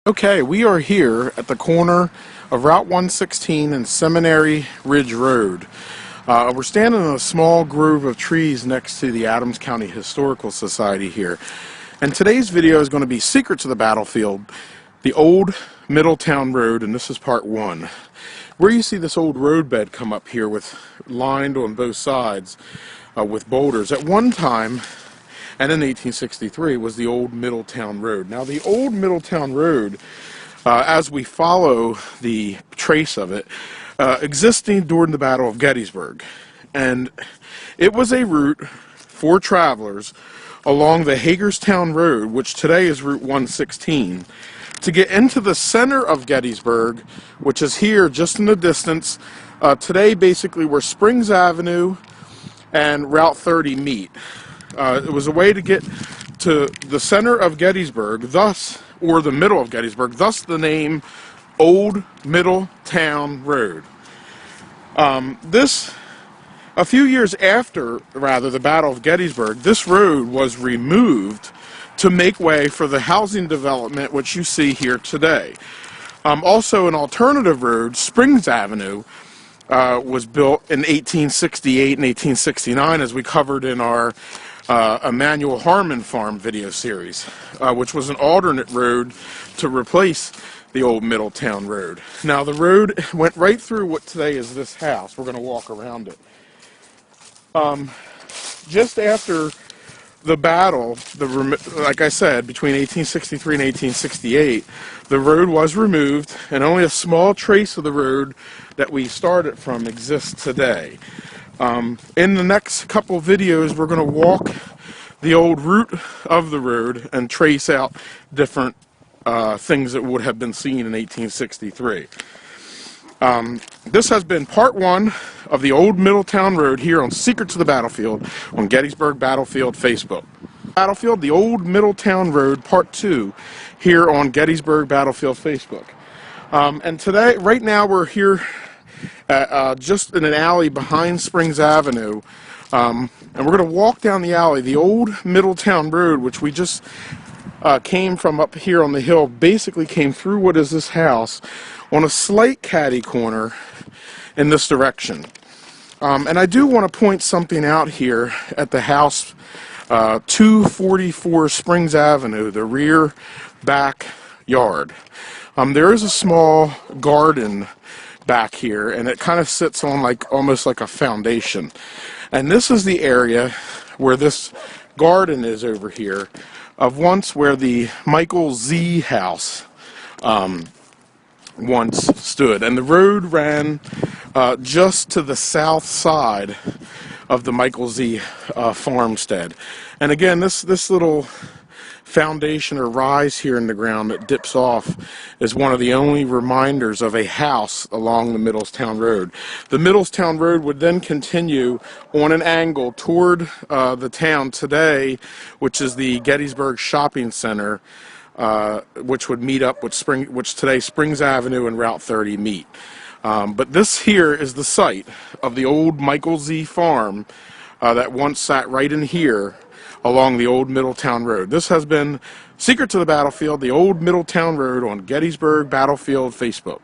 Okay, we are here at the corner of Route 116 and Seminary Ridge Road. We're standing in a small grove of trees next to the Adams County Historical Society here. And today's video is going to be Secrets of the Battlefield, the old Middletown Road, and this is part one. Where you see this old roadbed come up here with lined on both sides with boulders. At one time, and in 1863, was the old Middletown Road. Now, the old Middletown Road, as we follow the trace of it, existing during the Battle of Gettysburg. And it was a route for travelers along the Hagerstown Road, which today is Route 116, to get into the center of Gettysburg, which is here just in the distance, today basically where Springs Avenue and Route 30 meet. It was a way to get to the center of Gettysburg, thus, or the middle of Gettysburg, thus the name Old Middletown Road. A few years after, rather, the Battle of Gettysburg, this road was removed to make way for the housing development which you see here today. Also, an alternative road, Springs Avenue, was built in 1868 and 1869, as we covered in our Emanuel Harmon Farm video series, which was an alternate road to replace the old Middletown Road. Now, the road went right through what today is this house. We're going to walk around it. Just after the battle, like I said, between 1863 and 1868, the road was removed, and only a small trace of the road that we started from exists today. In the next couple videos, we're going to walk the old route of the road and trace out different things that would have been seen in 1863. This has been part one of the old Middletown Road here on Secrets of the Battlefield on Gettysburg Battlefield Facebook. Battlefield, the old Middletown Road, part two, here on Gettysburg Battlefield Facebook. And today, right now, we're here just in an alley behind Springs Avenue, and we're going to walk down the alley. The old Middletown Road, which we just came from up here on the hill, basically came through what is this house on a slight catty corner in this direction. And I do want to point something out here at the house, 244 Springs Avenue, the rear back yard. There is a small garden back here, and it kind of sits on almost like a foundation. And this is the area where this garden is over here, of once where the Michael Z house once stood. And the road ran just to the south side of the Michael Z farmstead. And again, this little foundation or rise here in the ground that dips off is one of the only reminders of a house along the Middletown Road. The Middletown Road would then continue on an angle toward the town today, which is the Gettysburg Shopping Center, which would meet up with which today Springs Avenue and Route 30 meet. But this here is the site of the old Michael Z farm that once sat right in here along the old Middletown Road. This has been Secrets of the Battlefield, the old Middletown Road on Gettysburg Battlefield Facebook.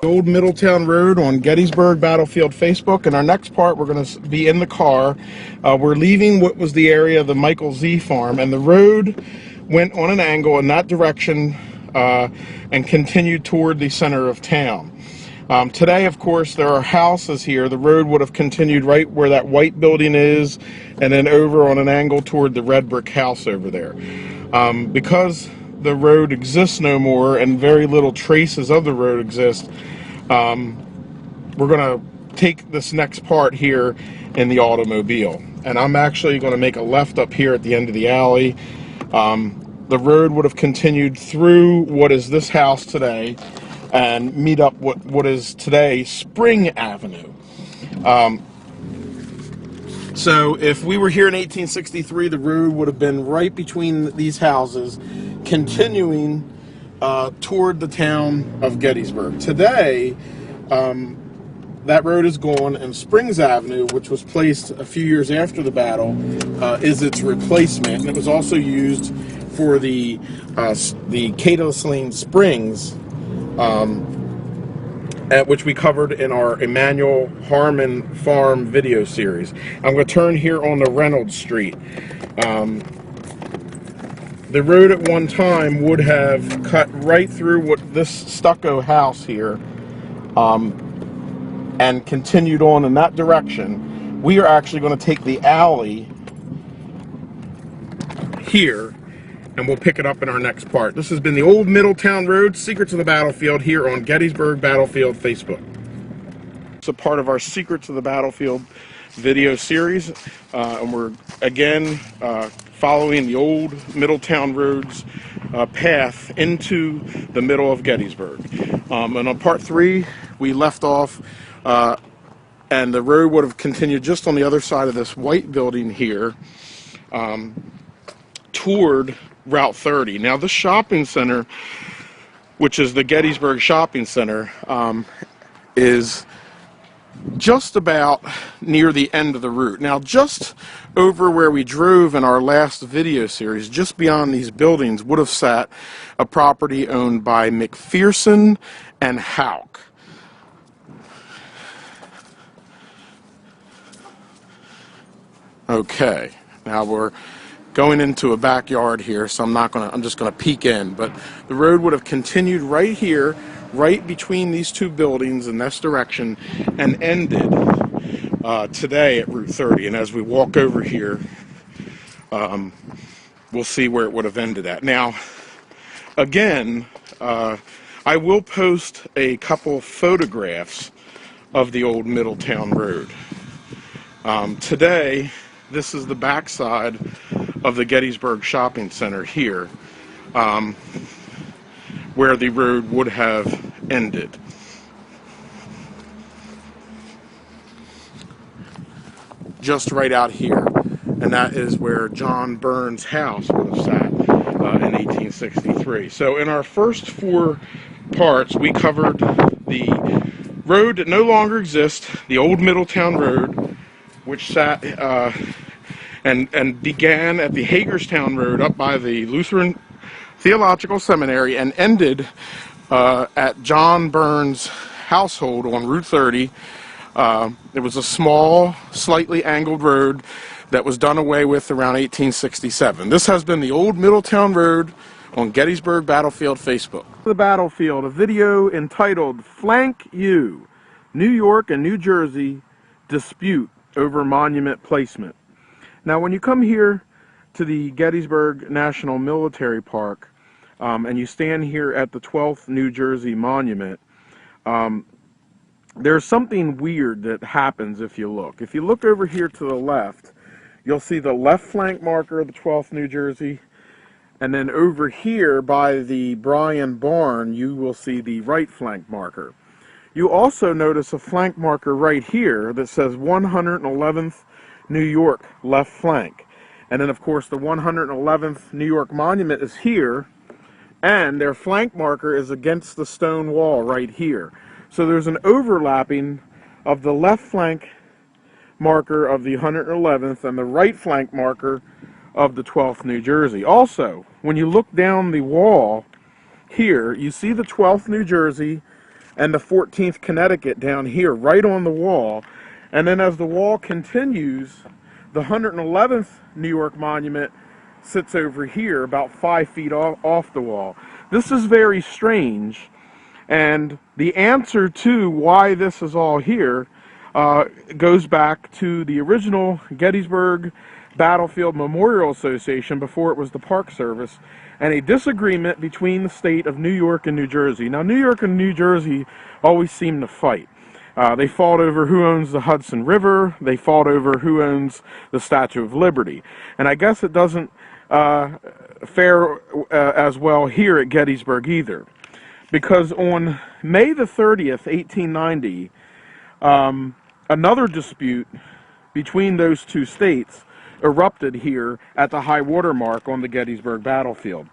The old Middletown Road on Gettysburg Battlefield Facebook. In our next part, we're going to be in the car. We're leaving what was the area of the Michael Z farm, and the road went on an angle in that direction and continued toward the center of town. Today, of course, there are houses here. The road would have continued right where that white building is, and then over on an angle toward the red brick house over there. Because the road exists no more and very little traces of the road exist, we're going to take this next part here in the automobile. And I'm actually going to make a left up here at the end of the alley. The road would have continued through what is this house today and meet up what is today Spring Avenue. So if we were here in 1863, the road would have been right between these houses, continuing toward the town of Gettysburg. Today, that road is gone, and Springs Avenue, which was placed a few years after the battle, is its replacement. And it was also used for the Catoslane Springs, at which we covered in our Emmanuel Harmon Farm video series. I'm going to turn here on the Reynolds Street. The road at one time would have cut right through what this stucco house here, and continued on in that direction. We are actually going to take the alley here, and we'll pick it up in our next part. This has been the old Middletown Road, Secrets of the Battlefield, here on Gettysburg Battlefield Facebook. It's a part of our Secrets of the Battlefield video series, and we're again following the old Middletown Road's path into the middle of Gettysburg. And on part 3, we left off, and the road would have continued just on the other side of this white building here, toward Route 30. Now, this shopping center, which is the Gettysburg Shopping Center, is just about near the end of the route. Now, just over where we drove in our last video series, just beyond these buildings, would have sat a property owned by McPherson and Houck. Okay, now we're going into a backyard here, so I'm just gonna peek in, but the road would have continued right here, right between these two buildings in this direction, and ended today at Route 30. And as we walk over here, we'll see where it would have ended at. Now, again, I will post a couple photographs of the old Middletown Road. Today, this is the backside of the Gettysburg Shopping Center here, where the road would have ended. Just right out here, and that is where John Burns' house would have sat in 1863. So in our first 4 parts, we covered the road that no longer exists, the old Middletown Road, which sat and began at the Hagerstown Road up by the Lutheran Theological Seminary and ended at John Burns' household on Route 30. It was a small, slightly angled road that was done away with around 1867. This has been the old Middletown Road on Gettysburg Battlefield Facebook. The battlefield, a video entitled Flank You, New York and New Jersey Dispute Over Monument Placement. Now, when you come here to the Gettysburg National Military Park, and you stand here at the 12th New Jersey Monument, there's something weird that happens if you look. If you look over here to the left, you'll see the left flank marker of the 12th New Jersey, and then over here by the Bryan Barn, you will see the right flank marker. You also notice a flank marker right here that says 111th New York left flank. And then, of course, the 111th New York Monument is here, and their flank marker is against the stone wall right here. So there's an overlapping of the left flank marker of the 111th and the right flank marker of the 12th New Jersey. Also, when you look down the wall here, you see the 12th New Jersey and the 14th Connecticut down here, right on the wall. And then as the wall continues, the 111th New York Monument sits over here about 5 feet off the wall. This is very strange, and the answer to why this is all here goes back to the original Gettysburg Battlefield Memorial Association before it was the Park Service, and a disagreement between the state of New York and New Jersey. Now, New York and New Jersey always seem to fight. They fought over who owns the Hudson River. They fought over who owns the Statue of Liberty. And I guess it doesn't fare as well here at Gettysburg either. Because on May the 30th, 1890, another dispute between those two states erupted here at the high water mark on the Gettysburg battlefield.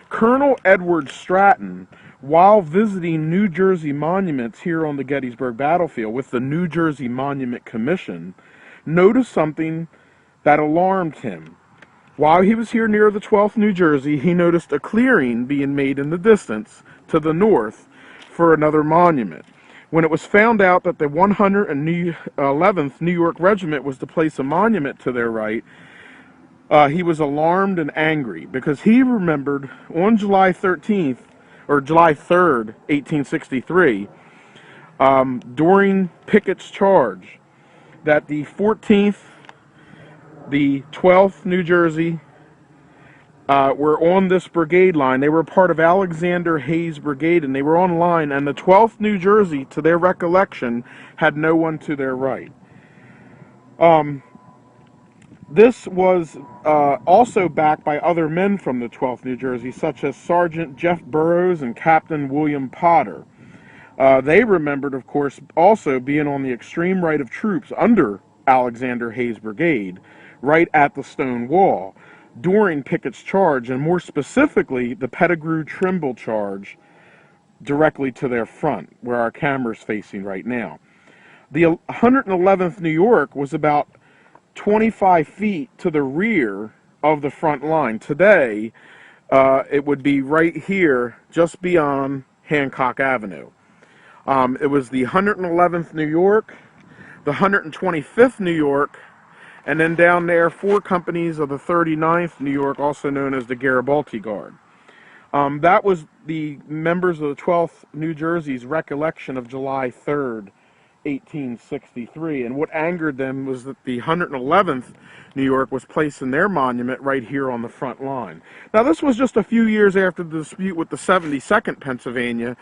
Colonel Edward Stratton, while visiting New Jersey monuments here on the Gettysburg battlefield with the New Jersey Monument Commission, noticed something that alarmed him. While he was here near the 12th New Jersey, he noticed a clearing being made in the distance to the north for another monument. When it was found out that the 111th New York Regiment was to place a monument to their right, he was alarmed and angry because he remembered on July 13th, or July 3rd, 1863, during Pickett's charge, that the 14th, the 12th New Jersey, were on this brigade line. They were part of Alexander Hayes' brigade, and they were on line, and the 12th New Jersey, to their recollection, had no one to their right. This was also backed by other men from the 12th New Jersey, such as Sergeant Jeff Burroughs and Captain William Potter. They remembered, of course, also being on the extreme right of troops under Alexander Hayes' brigade, right at the stone wall, during Pickett's charge, and more specifically, the Pettigrew-Trimble charge, directly to their front, where our camera's facing right now. The 111th New York was about 25 feet to the rear of the front line. Today, it would be right here, just beyond Hancock Avenue. It was the 111th New York, the 125th New York, and then down there, 4 companies of the 39th New York, also known as the Garibaldi Guard. That was the members of the 12th New Jersey's recollection of July 3rd, 1863, and what angered them was that the 111th New York was placing their monument right here on the front line. Now, this was just a few years after the dispute with the 72nd Pennsylvania,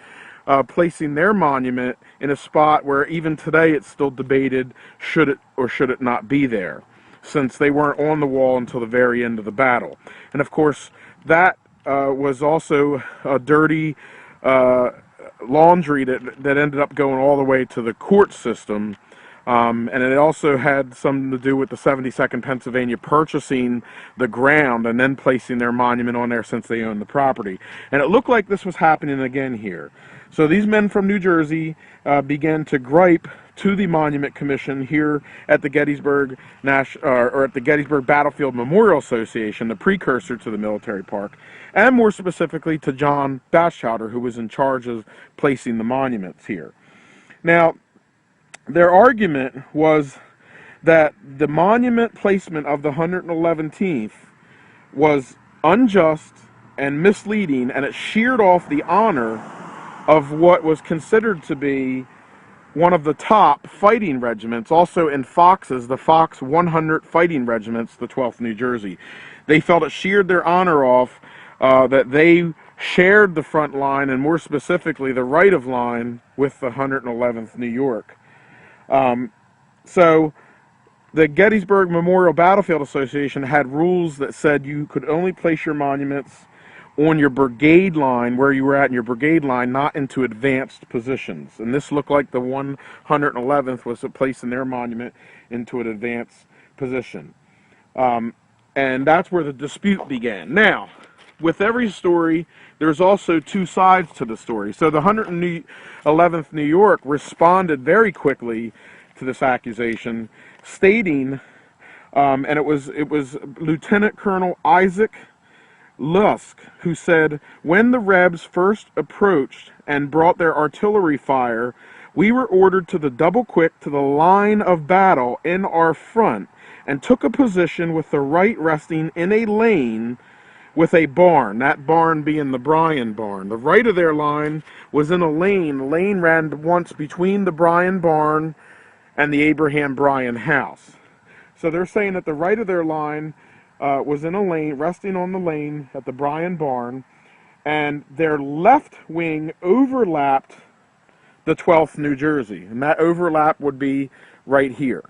placing their monument in a spot where even today it's still debated should it or should it not be there, since they weren't on the wall until the very end of the battle. And of course, that was also a dirty laundry that ended up going all the way to the court system, and it also had something to do with the 72nd Pennsylvania purchasing the ground and then placing their monument on there since they owned the property. And it looked like this was happening again here. So these men from New Jersey began to gripe to the Monument Commission here at the Gettysburg at the Gettysburg Battlefield Memorial Association, the precursor to the military park, and more specifically to John Batchelder, who was in charge of placing the monuments here. Now, their argument was that the monument placement of the 111th was unjust and misleading, and it sheared off the honor of what was considered to be one of the top fighting regiments, also in Fox's, the Fox 100 fighting regiments, the 12th New Jersey. They felt it sheared their honor off, that they shared the front line, and more specifically the right of line, with the 111th New York. So the Gettysburg Memorial Battlefield Association had rules that said you could only place your monuments on your brigade line, where you were at in your brigade line, not into advanced positions. And this looked like the 111th was placing their monument into an advanced position. And that's where the dispute began. Now, with every story, there's also 2 sides to the story. So the 111th New York responded very quickly to this accusation, stating, and it was Lieutenant Colonel Isaac Lusk, who said, "When the Rebs first approached and brought their artillery fire, we were ordered to the double quick to the line of battle in our front, and took a position with the right resting in a lane with a barn," that barn being the Bryan barn. The right of their line was in a lane. The lane ran once between the Bryan barn and the Abraham Bryan house. So they're saying that the right of their line was in a lane, resting on the lane at the Bryan barn, and their left wing overlapped the 12th New Jersey, and that overlap would be right here.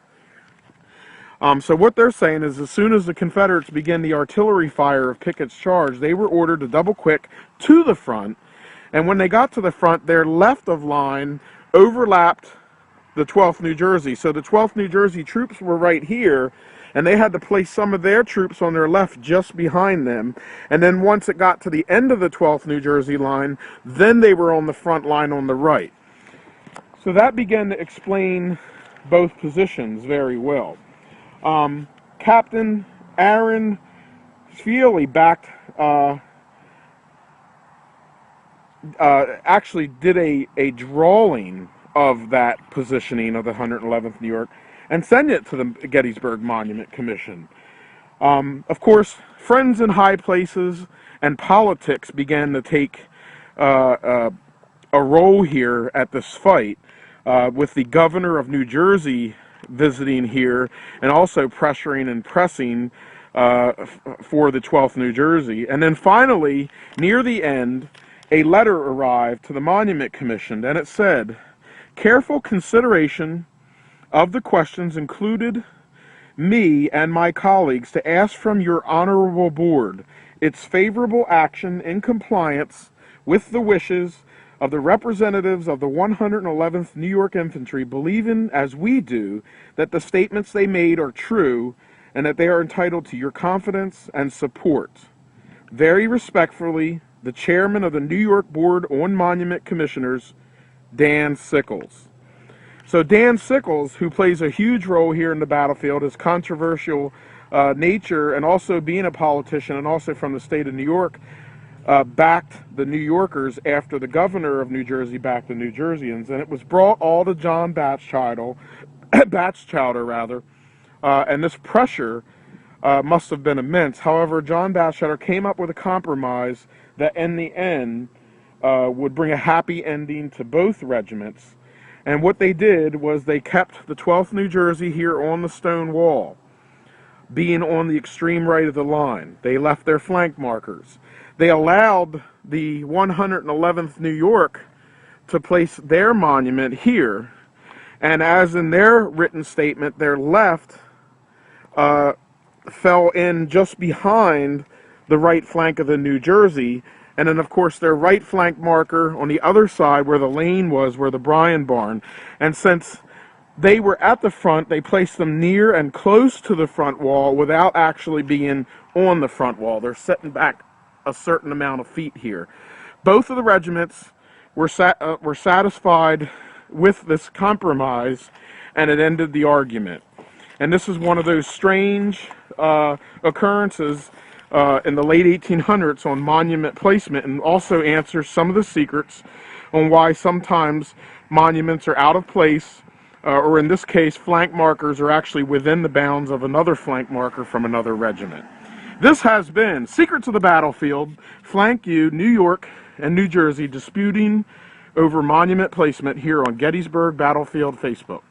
So what they're saying is, as soon as the Confederates began the artillery fire of Pickett's charge, they were ordered to double quick to the front, and when they got to the front, their left of line overlapped the 12th New Jersey. So the 12th New Jersey troops were right here, and they had to place some of their troops on their left just behind them. And then once it got to the end of the 12th New Jersey line, then they were on the front line on the right. So that began to explain both positions very well. Captain Aaron Feely actually did a drawing of that positioning of the 111th New York and sent it to the Gettysburg Monument Commission. Of course, friends in high places and politics began to take a role here at this fight, with the governor of New Jersey visiting here and also pressuring and pressing for the 12th New Jersey. And then finally, near the end, a letter arrived to the Monument Commission, and it said, "Careful consideration of the questions included me and my colleagues to ask from your honorable board its favorable action in compliance with the wishes of the representatives of the 111th New York Infantry, believing, as we do, that the statements they made are true and that they are entitled to your confidence and support. Very respectfully, the chairman of the New York Board on Monument Commissioners, Dan Sickles." So Dan Sickles, who plays a huge role here in the battlefield, his controversial nature, and also being a politician and also from the state of New York, backed the New Yorkers after the governor of New Jersey backed the New Jerseyans, and it was brought all to John Batchowder, and this pressure must have been immense. However, John Batchowder came up with a compromise that in the end would bring a happy ending to both regiments. And what they did was they kept the 12th New Jersey here on the stone wall, being on the extreme right of the line. They left their flank markers. They allowed the 111th New York to place their monument here. And as in their written statement, their left fell in just behind the right flank of the New Jersey. And then, of course, their right flank marker on the other side where the lane was, where the Bryan barn. And since they were at the front, they placed them near and close to the front wall without actually being on the front wall. They're setting back a certain amount of feet here. Both of the regiments were satisfied with this compromise, and it ended the argument. And this is one of those strange occurrences in the late 1800s on monument placement, and also answers some of the secrets on why sometimes monuments are out of place, or in this case, flank markers are actually within the bounds of another flank marker from another regiment. This has been Secrets of the Battlefield, Flank U, New York and New Jersey disputing over monument placement here on Gettysburg Battlefield Facebook.